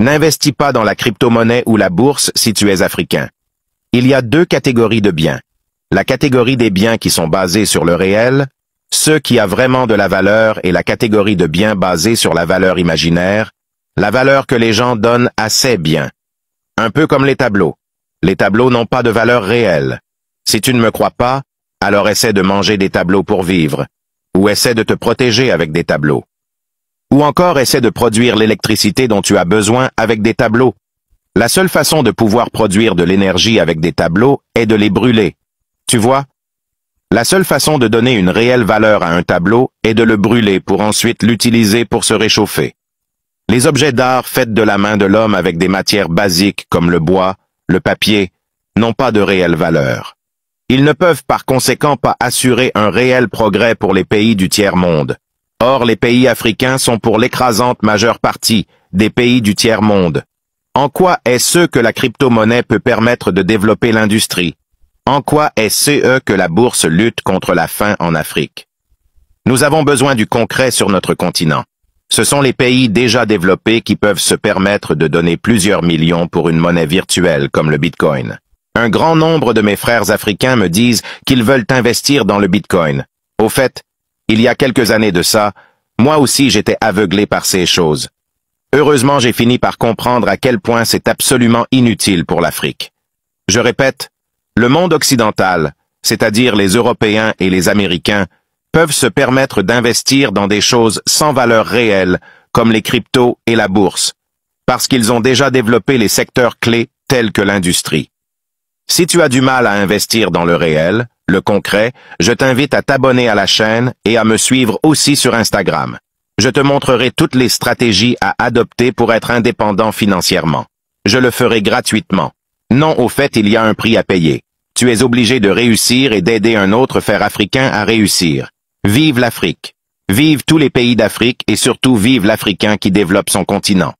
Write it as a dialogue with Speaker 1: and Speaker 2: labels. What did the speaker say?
Speaker 1: N'investis pas dans la crypto-monnaie ou la bourse si tu es africain. Il y a deux catégories de biens. La catégorie des biens qui sont basés sur le réel, ceux qui ont vraiment de la valeur, et la catégorie de biens basés sur la valeur imaginaire, la valeur que les gens donnent à ces biens. Un peu comme les tableaux. Les tableaux n'ont pas de valeur réelle. Si tu ne me crois pas, alors essaie de manger des tableaux pour vivre, ou essaie de te protéger avec des tableaux. Ou encore essaie de produire l'électricité dont tu as besoin avec des tableaux. La seule façon de pouvoir produire de l'énergie avec des tableaux est de les brûler. Tu vois? La seule façon de donner une réelle valeur à un tableau est de le brûler pour ensuite l'utiliser pour se réchauffer. Les objets d'art faits de la main de l'homme avec des matières basiques comme le bois, le papier, n'ont pas de réelle valeur. Ils ne peuvent par conséquent pas assurer un réel progrès pour les pays du tiers-monde. Or, les pays africains sont pour l'écrasante majeure partie des pays du tiers-monde. En quoi est-ce que la crypto-monnaie peut permettre de développer l'industrie? En quoi est-ce que la bourse lutte contre la faim en Afrique? Nous avons besoin du concret sur notre continent. Ce sont les pays déjà développés qui peuvent se permettre de donner plusieurs millions pour une monnaie virtuelle comme le Bitcoin. Un grand nombre de mes frères africains me disent qu'ils veulent investir dans le Bitcoin. Au fait, il y a quelques années de ça, moi aussi j'étais aveuglé par ces choses. Heureusement, j'ai fini par comprendre à quel point c'est absolument inutile pour l'Afrique. Je répète, le monde occidental, c'est-à-dire les Européens et les Américains, peuvent se permettre d'investir dans des choses sans valeur réelle, comme les cryptos et la bourse, parce qu'ils ont déjà développé les secteurs clés tels que l'industrie. Si tu as du mal à investir dans le réel, le concret, je t'invite à t'abonner à la chaîne et à me suivre aussi sur Instagram. Je te montrerai toutes les stratégies à adopter pour être indépendant financièrement. Je le ferai gratuitement. Non, au fait, il y a un prix à payer. Tu es obligé de réussir et d'aider un autre frère africain à réussir. Vive l'Afrique. Vive tous les pays d'Afrique et surtout vive l'Africain qui développe son continent.